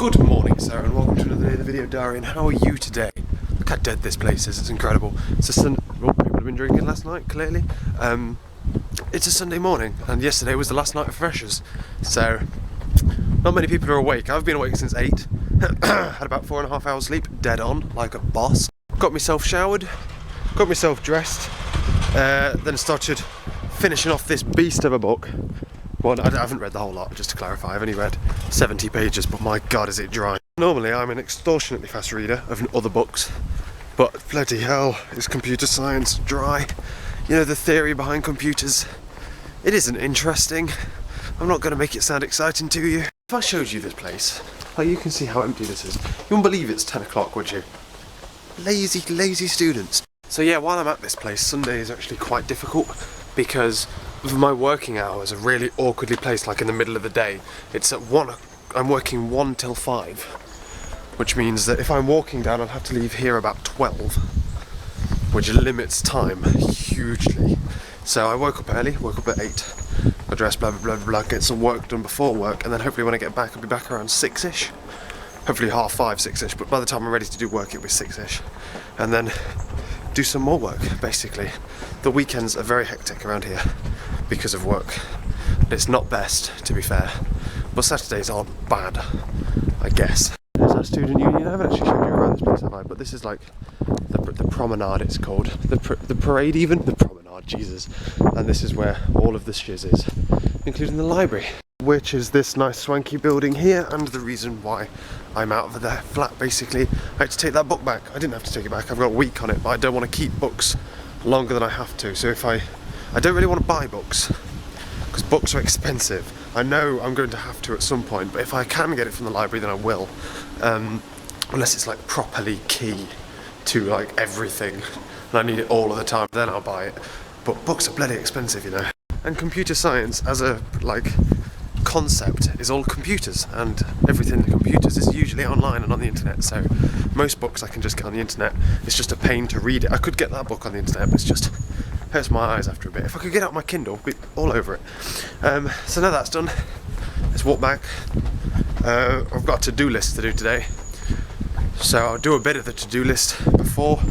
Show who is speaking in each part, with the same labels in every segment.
Speaker 1: Good morning, sir, and welcome to another day of the video diary. And how are you today? Look how dead this place is, it's incredible. It's a people have been drinking last night, clearly. It's a Sunday morning, and yesterday was the last night of freshers. So, not many people are awake. I've been awake since 8. Had about 4.5 hours sleep, dead on, like a boss. Got myself showered, got myself dressed, then started finishing off this beast of a book. Well, I haven't read the whole lot, just to clarify. I've only read 70 pages, but my god is it dry. Normally I'm an extortionately fast reader of other books, but bloody hell, is computer science dry. You know, the theory behind computers, it isn't interesting. I'm not going to make it sound exciting to you. If I showed you this place, like, you can see how empty this is. You wouldn't believe it's 10 o'clock, would you? Lazy students. So yeah, while I'm at this place, Sunday is actually quite difficult because my working hours are really awkwardly placed, like in the middle of the day. It's at 1, I'm working 1 till 5, which means that if I'm walking down, I'll have to leave here about 12, which limits time hugely. So I woke up early, woke up at 8, got dressed, blah, blah, blah, blah, get some work done before work, and then hopefully when I get back, I'll be back around 6-ish. Hopefully 5:30, 6-ish, but by the time I'm ready to do work, it'll be 6-ish. And then do some more work, basically. The weekends are very hectic around here because of work. It's not best, to be fair, but Saturdays aren't bad, I guess. There's our student union. I haven't actually shown you around this place, have I? But this is like the promenade, it's called. The parade even? The promenade, Jesus. And this is where all of the shiz is, including the library, which is this nice swanky building here, and the reason why I'm out of the flat, basically. I had to take that book back. I didn't have to take it back, I've got a week on it, but I don't want to keep books longer than I have to. So if I don't really want to buy books, because books are expensive. I know I'm going to have to at some point, but if I can get it from the library, then I will. Unless it's like properly key to like everything, and I need it all of the time, then I'll buy it. But books are bloody expensive, you know. And computer science as a concept is all computers, and everything in computers is usually online and on the internet, so most books I can just get on the internet. It's just a pain to read it. I could get that book on the internet, but it's just hurts my eyes after a bit. If I could get out my Kindle, I'd be all over it. So now that's done, let's walk back. I've got a to-do list to do today, so I'll do a bit of the to-do list before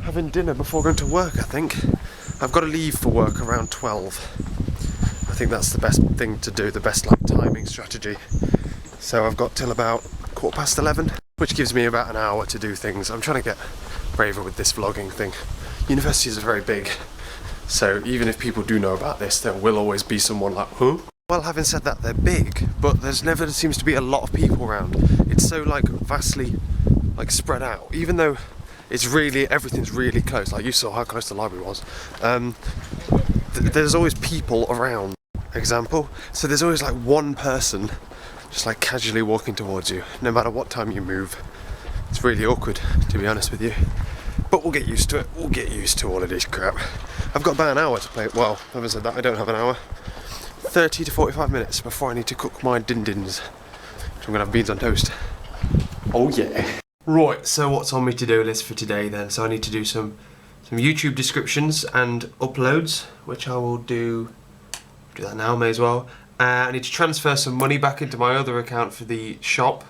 Speaker 1: having dinner, before going to work. I think I've got to leave for work around 12. I think that's the best thing to do, the best timing strategy. So I've got till about 11:15, which gives me about an hour to do things. I'm trying to get braver with this vlogging thing. Universities are very big, so even if people do know about this, there will always be someone like, huh? Well, having said that, they're big, but there's never seems to be a lot of people around. It's so vastly spread out, even though it's really, everything's really close. Like you saw how close the library was. There's always people around. Example, so there's always one person just casually walking towards you, no matter what time you move. It's really awkward, to be honest with you, but we'll get used to it. We'll get used to all of this crap. I've got about an hour to play. Well, having said that, I don't have an hour. 30 to 45 minutes before I need to cook my din-dins, which I'm gonna have beans on toast. Oh yeah. Right, so what's on my to-do list for today then? So I need to do some YouTube descriptions and uploads, which I will do that now, may as well. I need to transfer some money back into my other account for the shop,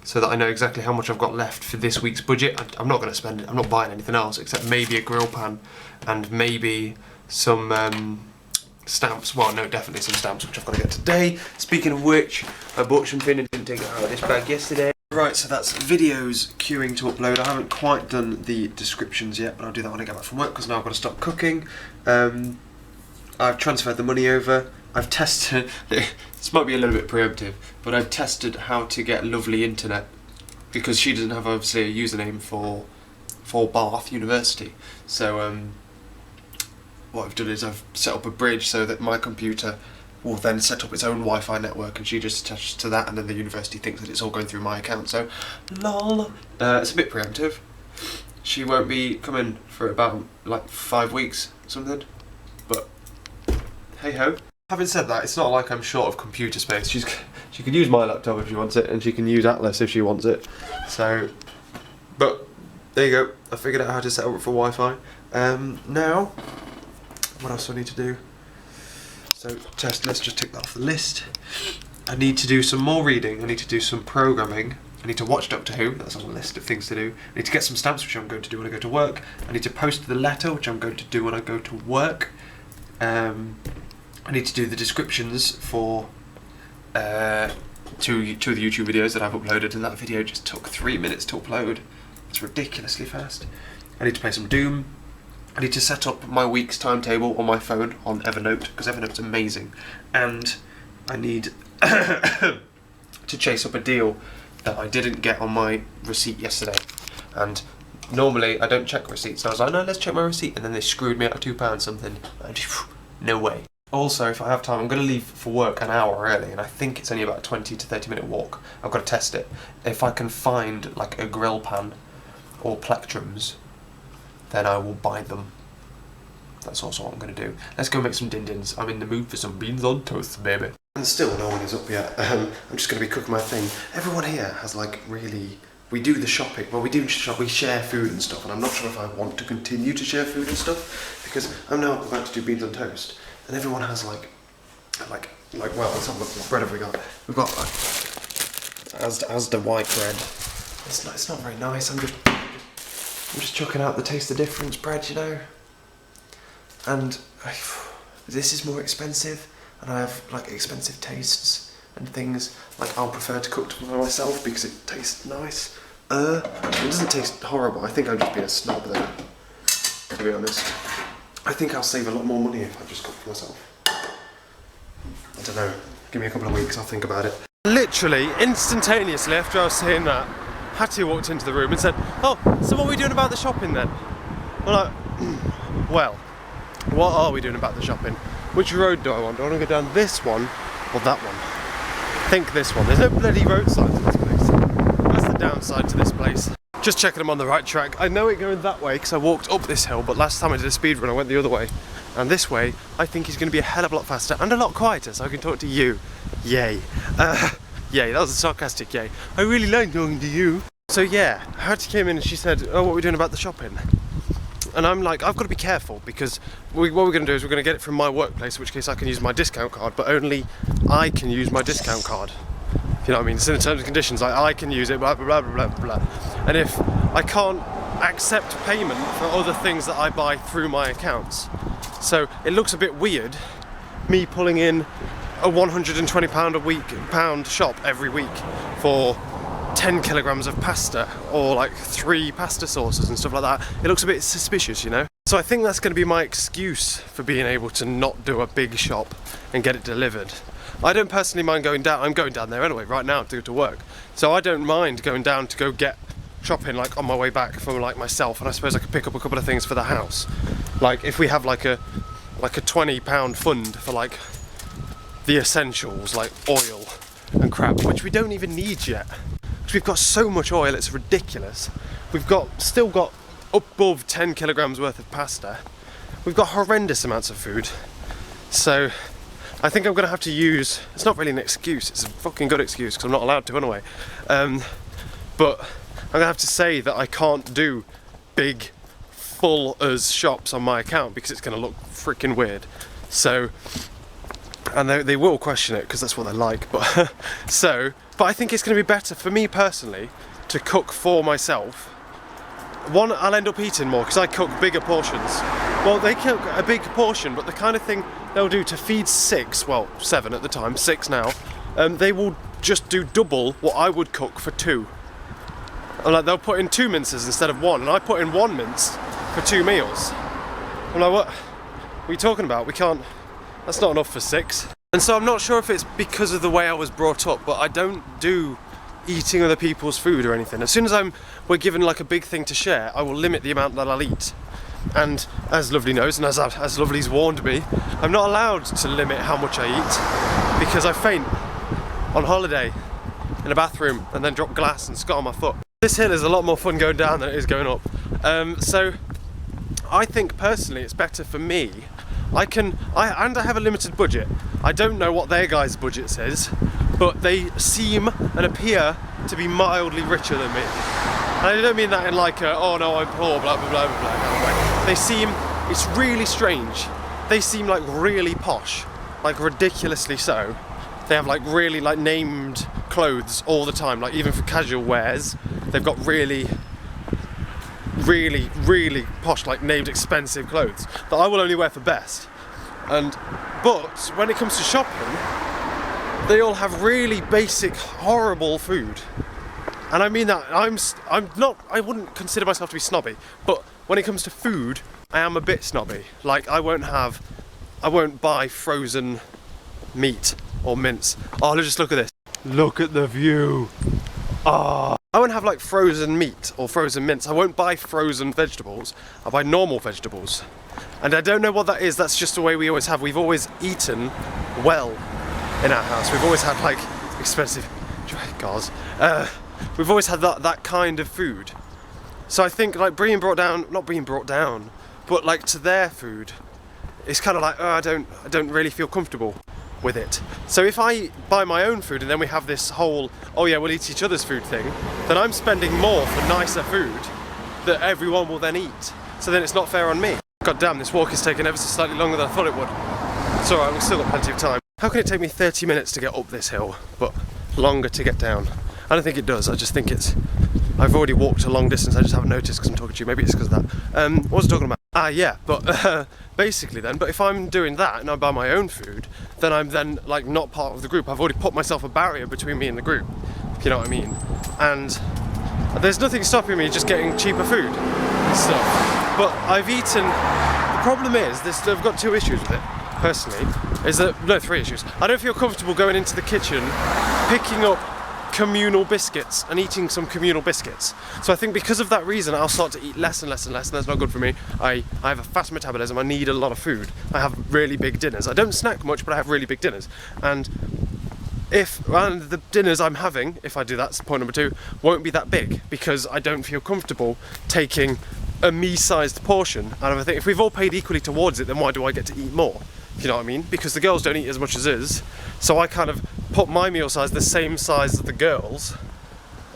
Speaker 1: so that I know exactly how much I've got left for this week's budget. I'm not going to spend it, I'm not buying anything else, except maybe a grill pan, and maybe some stamps. Well, no, definitely some stamps, which I've got to get today. Speaking of which, I bought something and didn't take it out of this bag yesterday. Right, so that's videos queuing to upload. I haven't quite done the descriptions yet, but I'll do that when I get back from work, because now I've got to stop cooking. I've transferred the money over. I've tested, this might be a little bit preemptive, but I've tested how to get lovely internet, because she doesn't have obviously a username for Bath University. So what I've done is I've set up a bridge so that my computer will then set up its own Wi-Fi network, and she just attaches to that, and then the university thinks that it's all going through my account. So, lol. It's a bit preemptive. She won't be coming for about 5 weeks, something. But hey ho. Having said that, it's not like I'm short of computer space. She can use my laptop if she wants it, and she can use Atlas if she wants it. So, but there you go. I figured out how to set up for Wi-Fi. Now, what else do I need to do? So let's just tick that off the list. I need to do some more reading, I need to do some programming, I need to watch Doctor Who, that's on the list of things to do. I need to get some stamps, which I'm going to do when I go to work. I need to post the letter, which I'm going to do when I go to work. I need to do the descriptions for two of the YouTube videos that I've uploaded, and that video just took 3 minutes to upload. It's ridiculously fast. I need to play some Doom. I need to set up my week's timetable on my phone on Evernote, because Evernote's amazing. And I need to chase up a deal that I didn't get on my receipt yesterday. And normally I don't check receipts. So I was like, no, let's check my receipt. And then they screwed me out of £2 something. And no way. Also, if I have time, I'm going to leave for work an hour early, and I think it's only about a 20 to 30 minute walk. I've got to test it. If I can find like a grill pan or plectrums, then I will buy them. That's also what I'm going to do. Let's go make some din-dins. I'm in the mood for some beans on toast, baby. And still no one is up yet. I'm just going to be cooking my thing. Everyone here has like really... We do the shopping, well we do shop, we share food and stuff, and I'm not sure if I want to continue to share food and stuff, because I'm now about to do beans on toast, and everyone has well, let's have a look, what bread have we got? We've got Asda white bread. It's not very nice, I'm just chucking out the taste of difference bread, you know, and this is more expensive, and I have like expensive tastes and things. Like I'll prefer to cook by myself because it tastes nice. It doesn't taste horrible. I think I'm just being a snob there, to be honest. I think I'll save a lot more money if I just cook for myself. I don't know. Give me a couple of weeks, I'll think about it. Literally, instantaneously after I was saying that, Hattie walked into the room and said, "Oh, so what are we doing about the shopping then?" I'm like, well, what are we doing about the shopping? Which road do I want? Do I want to go down this one or that one? I think this one. There's no bloody road signs in this place. That's the downside to this place. Just checking I'm on the right track. I know it going that way because I walked up this hill, but last time I did a speed run I went the other way. And this way I think is going to be a hell of a lot faster and a lot quieter, so I can talk to you. Yay. Yay, that was a sarcastic yay. I really like talking to you. So yeah, Hattie came in and she said, "Oh, what are we doing about the shopping?" And I'm like, I've got to be careful, because what we're going to do is we're going to get it from my workplace, in which case I can use my discount card, but only I can use my discount card. You know what I mean? It's in the terms and conditions, like I can use it, blah, blah, blah, blah, blah, blah. And if I can't accept payment for other things that I buy through my accounts. So it looks a bit weird, me pulling in a £120 shop every week for 10 kilograms of pasta, or like 3 pasta sauces and stuff like that. It looks a bit suspicious, you know? So I think that's going to be my excuse for being able to not do a big shop and get it delivered. I don't personally mind going down. I'm going down there anyway right now to go to work, so I don't mind going down to go get shopping like on my way back for like myself, and I suppose I could pick up a couple of things for the house. Like if we have like a £20 fund for like the essentials like oil and crap, which we don't even need yet. We've got so much oil, it's ridiculous. We've still got above 10 kilograms worth of pasta. We've got horrendous amounts of food. So I think I'm gonna have to use, it's not really an excuse, it's a fucking good excuse because I'm not allowed to anyway. But I'm gonna have to say that I can't do big full as shops on my account because it's gonna look freaking weird. So, and they will question it because that's what they like, but but I think it's going to be better for me personally to cook for myself. One, I'll end up eating more because I cook bigger portions. Well, they cook a big portion, but the kind of thing they'll do to feed 6, well 7 at the time, 6 now, they will just do double what I would cook for 2. And like they'll put in 2 minces instead of 1, and I put in 1 mince for 2 meals. I'm like, what are you talking about? We can't, that's not enough for 6. And so I'm not sure if it's because of the way I was brought up, but I don't do eating other people's food or anything. As soon as we're given like a big thing to share, I will limit the amount that I'll eat. And as Lovely knows, and as Lovely's warned me, I'm not allowed to limit how much I eat because I faint on holiday in a bathroom and then drop glass and scut on my foot. This hill is a lot more fun going down than it is going up. So I think personally it's better for me. I have a limited budget. I don't know what their guys' budget says, but they seem and appear to be mildly richer than me. And I don't mean that in like a, oh no, I'm poor, blah blah blah blah blah kind of way. They seem, it's really strange. They seem like really posh, like ridiculously so, they have like really like named clothes all the time, like even for casual wears they've got really posh, like named expensive clothes that I will only wear for best. But when it comes to shopping, they all have really basic, horrible food. And I mean that, I wouldn't consider myself to be snobby, but when it comes to food, I am a bit snobby. Like I won't buy frozen meat or mince. Oh, let's just look at this. Look at the view. Ah. I won't have like frozen meat or frozen mince. I won't buy frozen vegetables. I buy normal vegetables. And I don't know what that is. That's just the way we always have. We've always eaten well in our house. We've always had like expensive cars. We've always had that kind of food. So I think like not being brought down, but like to their food, it's kind of like, oh, I don't really feel comfortable with it. So if I buy my own food and then we have this whole, oh yeah, we'll eat each other's food thing, then I'm spending more for nicer food that everyone will then eat. So then it's not fair on me. God damn, this walk is taking ever so slightly longer than I thought it would. It's alright, we've still got plenty of time. How can it take me 30 minutes to get up this hill, but longer to get down? I don't think it does, I just think I've already walked a long distance, I just haven't noticed because I'm talking to you. Maybe it's because of that. What was I talking about? Yeah, but basically then, but if I'm doing that and I buy my own food, then I'm then like not part of the group. I've already put myself a barrier between me and the group, if you know what I mean. And there's nothing stopping me just getting cheaper food and stuff. But I've eaten, the problem is, I've got 2 issues with it, personally, no, 3 issues. I don't feel comfortable going into the kitchen, picking up Communal biscuits and eating some Communal biscuits. So I think because of that reason I'll start to eat less and less and less, and that's not good for me. I have a fast metabolism, I need a lot of food. I have really big dinners. I don't snack much, but I have really big dinners. And the dinners I'm having, if I do that, point number 2, won't be that big because I don't feel comfortable taking a me-sized portion out of a thing. If we've all paid equally towards it, then why do I get to eat more? If you know what I mean? Because the girls don't eat as much as us, so I kind of put my meal size the same size as the girls,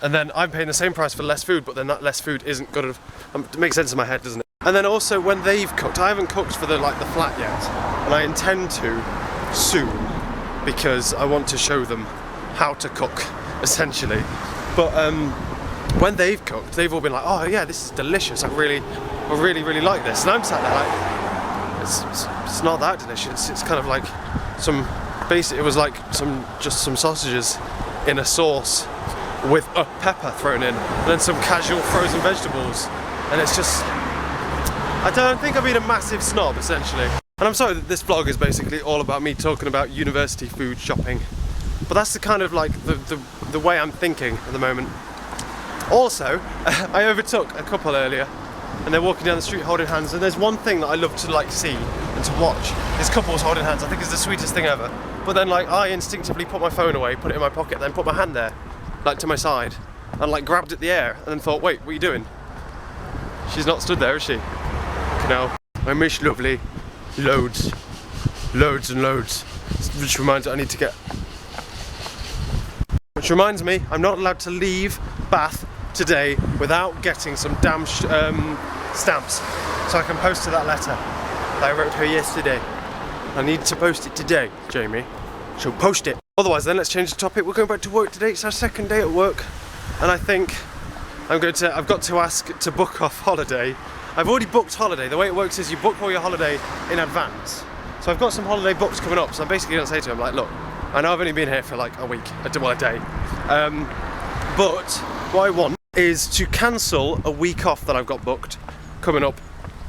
Speaker 1: and then I'm paying the same price for less food, but then that less food isn't good enough. It makes sense in my head, doesn't it? And then also when they've cooked, I haven't cooked for the flat yet, and I intend to soon because I want to show them how to cook, essentially. But when they've cooked, they've all been like, oh yeah, this is delicious. I really like this, and I'm sat there like, it's not that delicious. It's kind of like it was like just some sausages in a sauce with a pepper thrown in, and then some casual frozen vegetables, and it's just, I don't think I've been a massive snob, essentially. And I'm sorry that this vlog is basically all about me talking about university food shopping, but that's the kind of like the way I'm thinking at the moment. Also, I overtook a couple earlier, and they're walking down the street holding hands, and there's one thing that I love to like see and to watch, is couples holding hands. I think it's the sweetest thing ever. But then like I instinctively put my phone away, put it in my pocket, then put my hand there, like to my side, and like grabbed at the air, and then thought, wait, what are you doing? She's not stood there, is she? No. I miss lovely. Loads and loads. Which reminds me, I need to get... Which reminds me, I'm not allowed to leave Bath today without getting some damn stamps, so I can post to that letter that I wrote her yesterday. I need to post it today, Jamie, so post it. Otherwise then, let's change the topic. We're going back to work today. It's our second day at work, and I think I've got to ask to book off holiday. I've already booked holiday. The way it works is you book all your holiday in advance. So I've got some holiday books coming up, so I'm basically going to say to him, like, look, I know I've only been here for like a week, a day, but what I want is to cancel a week off that I've got booked coming up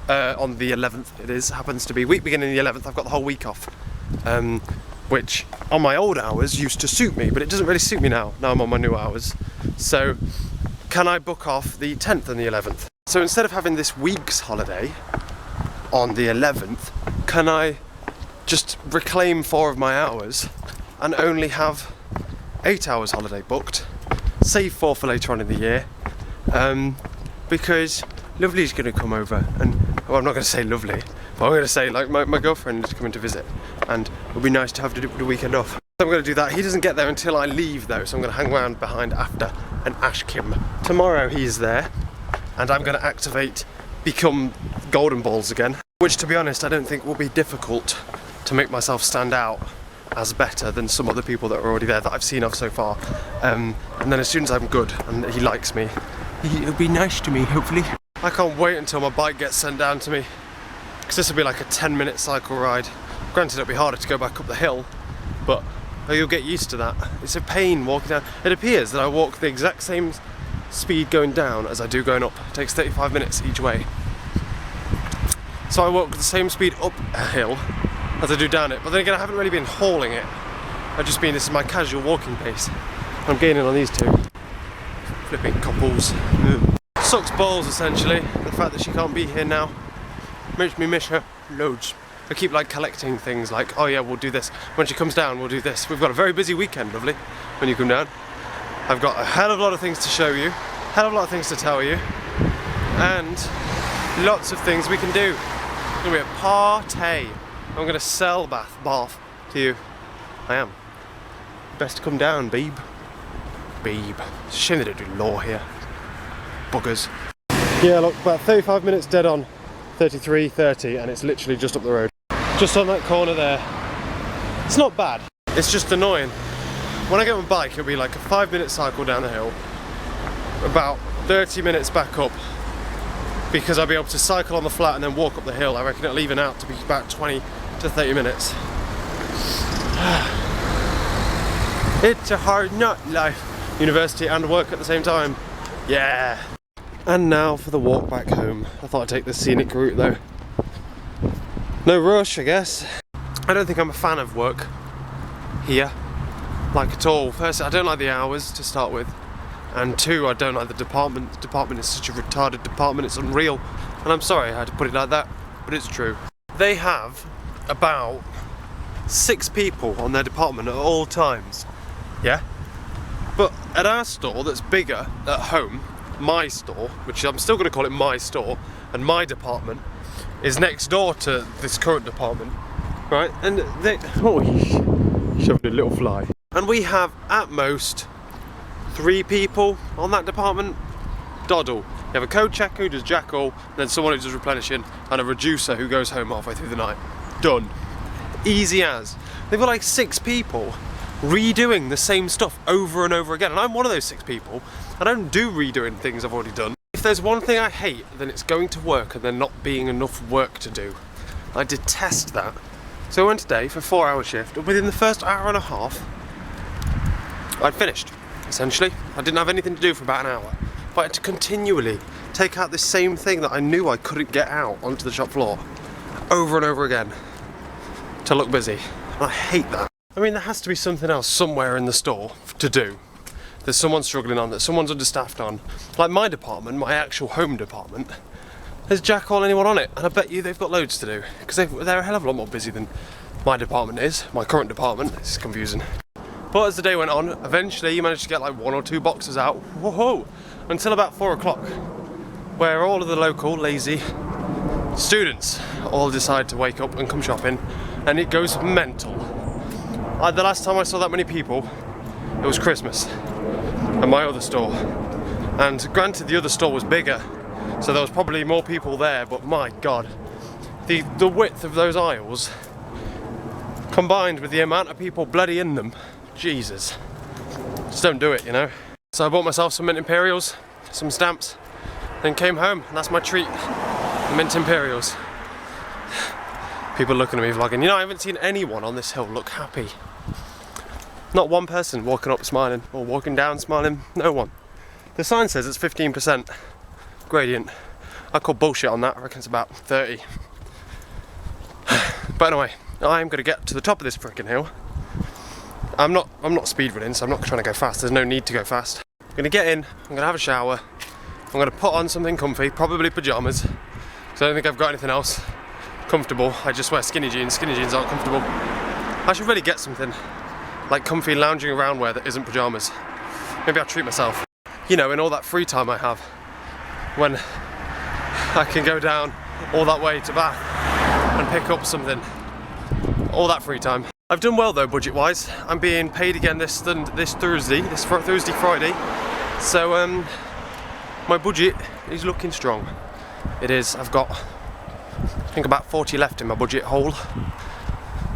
Speaker 1: on the 11th. Happens to be week beginning the 11th. I've got the whole week off, which on my old hours used to suit me, but it doesn't really suit me now. Now I'm on my new hours. So can I book off the 10th and the 11th? So instead of having this week's holiday on the 11th, can I just reclaim 4 of my hours and only have 8 hours holiday booked, save 4 for later on in the year, because Lovely's going to come over, and well, I'm not going to say Lovely, but I'm going to say like my girlfriend is coming to visit, and it would be nice to have the weekend off. So I'm going to do that. He doesn't get there until I leave though, so I'm going to hang around behind after and ask him. Tomorrow he's there, and I'm going to become golden balls again, which to be honest I don't think will be difficult to make myself stand out as better than some other people that are already there that I've seen of so far. And then as soon as I'm good and he likes me, he'll be nice to me, hopefully. I can't wait until my bike gets sent down to me, because this will be like a 10-minute cycle ride. Granted, it'll be harder to go back up the hill, but you'll get used to that. It's a pain walking down. It appears that I walk the exact same speed going down as I do going up. It takes 35 minutes each way. So I walk the same speed up a hill as I do down it, but then again I haven't really been hauling it. I've just been, this is my casual walking pace. I'm gaining on these two. Flipping couples. Sucks balls essentially, the fact that she can't be here now. Makes me miss her loads. I keep like collecting things like, oh yeah, we'll do this. When she comes down, we'll do this. We've got a very busy weekend, lovely, when you come down. I've got a hell of a lot of things to show you, hell of a lot of things to tell you, and lots of things we can do. It's gonna be a party. I'm gonna sell Bath to you. I am. Best to come down, babe. Babe. It's a shame they don't do law here. Buggers. Yeah, look, about 35 minutes dead on. 33:30, and it's literally just up the road. Just on that corner there. It's not bad. It's just annoying. When I get on my bike, it'll be like a 5-minute cycle down the hill. About 30 minutes back up. Because I'll be able to cycle on the flat and then walk up the hill. I reckon it'll even out to be about 20 to 30 minutes. It's a hard nut life. University and work at the same time. Yeah. And now for the walk back home. I thought I'd take the scenic route though. No rush, I guess. I don't think I'm a fan of work here, like at all. First, I don't like the hours to start with. And two, I don't like the department. The department is such a retarded department, it's unreal. And I'm sorry I had to put it like that, but it's true. They have about 6 people on their department at all times. Yeah? But at our store that's bigger at home, my store, which I'm still going to call it my store, and my department is next door to this current department, right? And they, oh, shoved a little fly. And we have at most 3 people on that department. Doddle. You have a code checker who does jack all, and then someone who does replenishing, and a reducer who goes home halfway through the night. Done. Easy as. They've got like 6 people redoing the same stuff over and over again, and I'm one of those 6 people. I don't do redoing things I've already done. If there's one thing I hate, then it's going to work and there not being enough work to do. I detest that. So I went today for a 4-hour shift, and within the first hour and a half, I'd finished, essentially. I didn't have anything to do for about an hour, but I had to continually take out this same thing that I knew I couldn't get out onto the shop floor, over and over again, to look busy. And I hate that. I mean, there has to be something else somewhere in the store to do. There's someone struggling on, that someone's understaffed on. Like my department, my actual home department, there's jack all anyone on it, and I bet you they've got loads to do, because they're a hell of a lot more busy than my department is, my current department. It's confusing. But as the day went on, eventually you managed to get like 1 or 2 boxes out, whoa, until about 4 o'clock, where all of the local lazy students all decide to wake up and come shopping, and it goes mental. The last time I saw that many people, it was Christmas at my other store, and granted the other store was bigger, so there was probably more people there, but my god, the width of those aisles combined with the amount of people bloody in them, Jesus, just don't do it, you know. So I bought myself some mint imperials, some stamps, then came home, and that's my treat, the mint imperials. People looking at me vlogging. You know, I haven't seen anyone on this hill look happy. Not one person walking up smiling or walking down smiling, no one. The sign says it's 15% gradient. I call bullshit on that, I reckon it's about 30. But anyway, I'm gonna get to the top of this frickin' hill. I'm not speed running, so I'm not trying to go fast, there's no need to go fast. I'm gonna get in, I'm gonna have a shower, I'm gonna put on something comfy, probably pyjamas, because I don't think I've got anything else comfortable. I just wear skinny jeans aren't comfortable. I should really get something like comfy lounging around wear that isn't pyjamas. Maybe I'll treat myself. You know, in all that free time I have, when I can go down all that way to Bath and pick up something. All that free time. I've done well though, budget-wise. I'm being paid again this Thursday, Friday. So my budget is looking strong. It is. I've got, I think, about 40 left in my budget hole.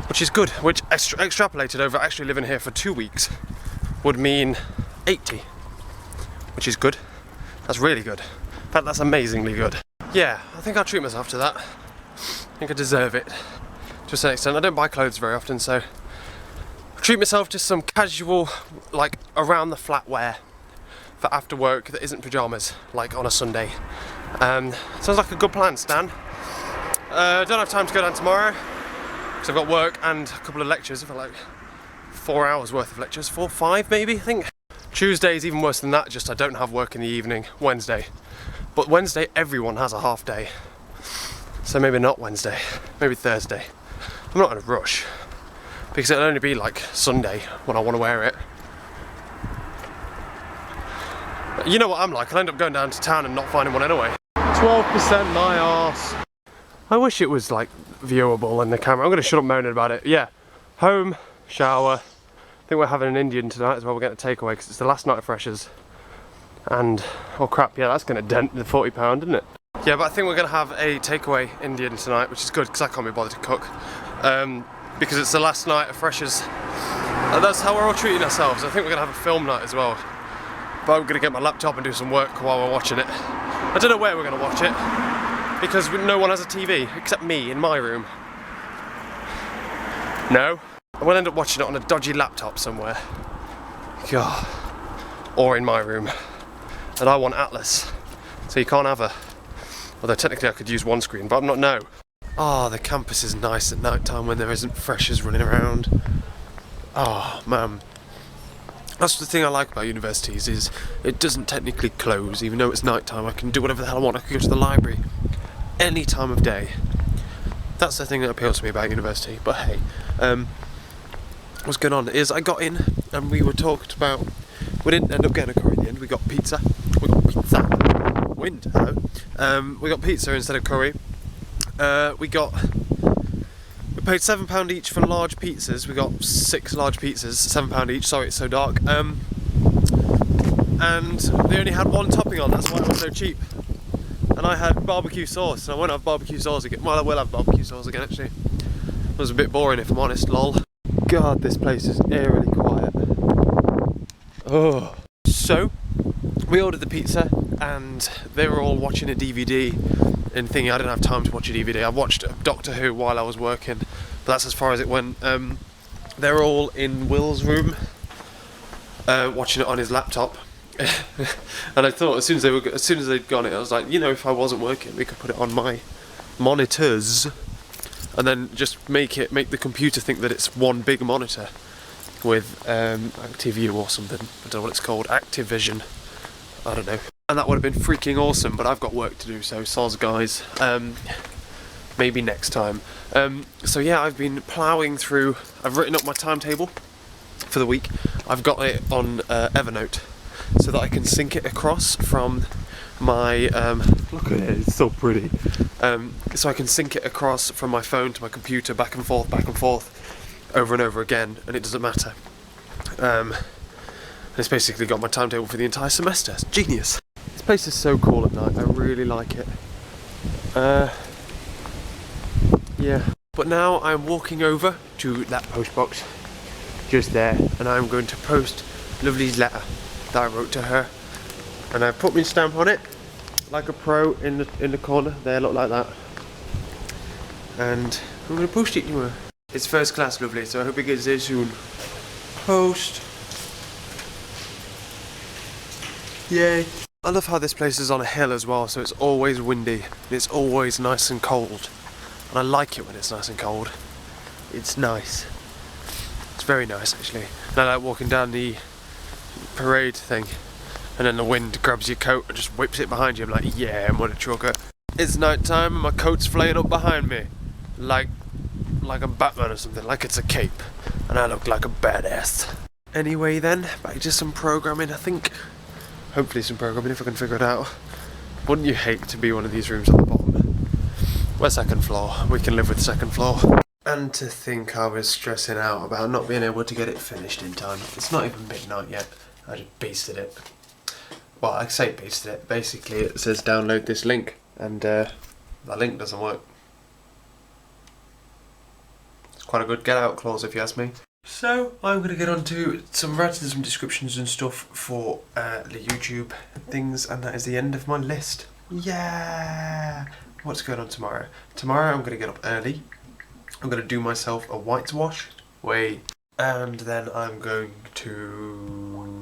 Speaker 1: which is good, which extrapolated over actually living here for 2 weeks would mean 80, which is good. That's really good. In fact, that's amazingly good. Yeah, I think I'll treat myself to that. I think I deserve it to a certain extent. I don't buy clothes very often, so I'll treat myself to some casual, like around the flat wear for after work that isn't pyjamas, like on a Sunday. Sounds like a good plan, Stan. Don't have time to go down tomorrow because I've got work and a couple of lectures for like 4 hours worth of lectures, 4, 5 maybe, I think. Tuesday is even worse than that, just I don't have work in the evening. Wednesday. But Wednesday everyone has a half day. So maybe not Wednesday, maybe Thursday. I'm not in a rush because it'll only be like Sunday when I want to wear it. You know what I'm like, I'll end up going down to town and not finding one anyway. 12% my arse. I wish it was like viewable in the camera. I'm going to shut up moaning about it. Yeah, home, shower. I think we're having an Indian tonight as well. We're getting a takeaway because it's the last night of freshers. And, oh crap, yeah, that's going to dent the £40, isn't it? Yeah, but I think we're going to have a takeaway Indian tonight, which is good because I can't be bothered to cook. Because it's the last night of freshers. And that's how we're all treating ourselves. I think we're going to have a film night as well. But I'm going to get my laptop and do some work while we're watching it. I don't know where we're going to watch it because no one has a TV except me in my room. No. We'll end up watching it on a dodgy laptop somewhere. God. Or in my room. And I want Atlas. So you can't have a... Although technically I could use one screen, but I'm not, no. Oh, the campus is nice at night time when there isn't freshers running around. Oh, man. That's the thing I like about universities, is it doesn't technically close, even though it's night time. I can do whatever the hell I want. I can go to the library any time of day. That's the thing that appeals to me about university. But hey, what's going on is I got in and we were talked about. We didn't end up getting a curry in the end. We got pizza. We got pizza instead of curry. We paid £7 each for large pizzas. We got 6 large pizzas, £7 each. Sorry, it's so dark. And they only had one topping on. That's why it was so cheap. And I had barbecue sauce, and I won't have barbecue sauce again. Well, I will have barbecue sauce again, actually. It was a bit boring, if I'm honest, lol. God, this place is eerily quiet. Oh. So, we ordered the pizza, and they were all watching a DVD and thinking I didn't have time to watch a DVD. I watched Doctor Who while I was working, but that's as far as it went. They were all in Will's room, watching it on his laptop. And I thought as soon as they'd gone it, I was like, you know, if I wasn't working, we could put it on my monitors, and then just make the computer think that it's one big monitor with ActiveView or something. I don't know what it's called, Activision. I don't know. And that would have been freaking awesome, but I've got work to do, so soz guys. Maybe next time. So yeah, I've been ploughing through. I've written up my timetable for the week. I've got it on Evernote, so that I can sync it across from my, look at it, it's so pretty. So I can sync it across from my phone to my computer, back and forth, over and over again, and it doesn't matter. It's basically got my timetable for the entire semester. It's genius. This place is so cool at night, I really like it. Yeah. But now I'm walking over to that post box, just there, and I'm going to post Lovely's letter that I wrote to her, and I put my stamp on it like a pro in the corner there, look like that, and I'm going to post it to her. It's first class, Lovely, so I hope it gets there soon. Post. Yay. I love how this place is on a hill as well, so it's always windy, it's always nice and cold, and I like it when it's nice and cold. It's nice. It's very nice actually. And I like walking down the parade thing, and then the wind grabs your coat and just whips it behind you. I'm like, yeah, I'm on a trucker. It's night time and my coat's flaying up behind me, like I'm Batman or something, like it's a cape, and I look like a badass. Anyway then, back to some programming, I think. Hopefully some programming if I can figure it out. Wouldn't you hate to be one of these rooms at the bottom? We're second floor, we can live with second floor. And to think I was stressing out about not being able to get it finished in time. It's not even midnight yet. I just beasted it. Well, I say beasted it. Basically it says download this link, and that link doesn't work. It's quite a good get out clause if you ask me. So I'm going to get on to some writing some descriptions and stuff for the YouTube things, and that is the end of my list. Yeah! What's going on tomorrow? Tomorrow I'm going to get up early. I'm going to do myself a whitewash. And then I'm going to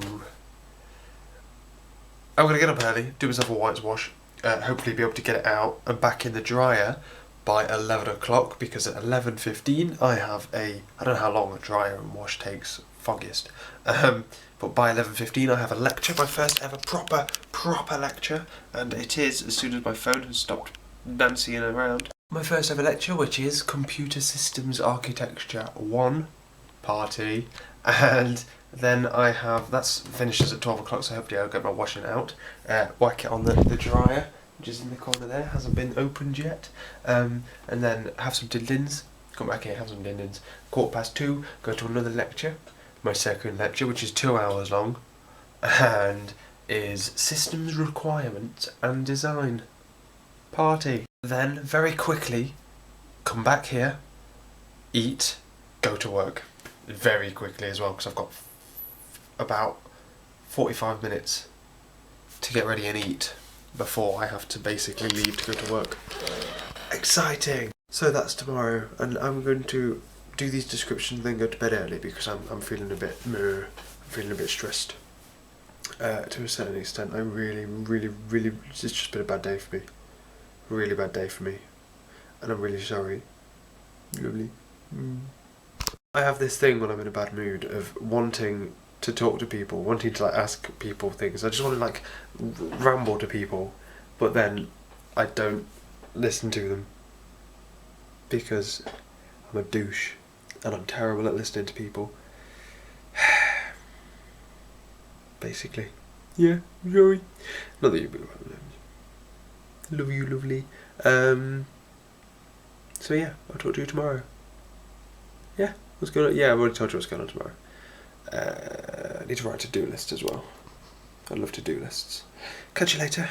Speaker 1: get up early, do myself a whitewash, hopefully be able to get it out and back in the dryer by 11 o'clock, because at 11:15 I have I don't know how long a dryer and wash takes, foggiest, but by 11:15 I have a lecture, my first ever proper lecture, and it is as soon as my phone has stopped dancing around. My first ever lecture, which is Computer Systems Architecture 1 Party, and then I have, that's finishes at 12 o'clock, so hopefully I'll get my washing out, whack it on the dryer, which is in the corner there, hasn't been opened yet, and then have some din-dins, come back here, have some din-dins, 2:15, go to another lecture, my second lecture, which is 2 hours long, and is Systems Requirements and Design Party. Then, very quickly, come back here, eat, go to work. Very quickly as well, because I've got about 45 minutes to get ready and eat before I have to basically leave to go to work. Exciting! So that's tomorrow, and I'm going to do these descriptions and then go to bed early, because I'm feeling a bit I'm feeling a bit stressed to a certain extent. I really, it's just been a bad day for me. Really bad day for me, and I'm really sorry. Lovely. I have this thing when I'm in a bad mood of wanting to talk to people, wanting to like ask people things. I just want to like ramble to people, but then I don't listen to them because I'm a douche and I'm terrible at listening to people. Basically. Yeah, sorry. Not that you love you, lovely. So yeah, I'll talk to you tomorrow. Yeah, what's going on? Yeah, I've already told you what's going on tomorrow. I need to write a to-do list as well. I love to-do lists. Catch you later.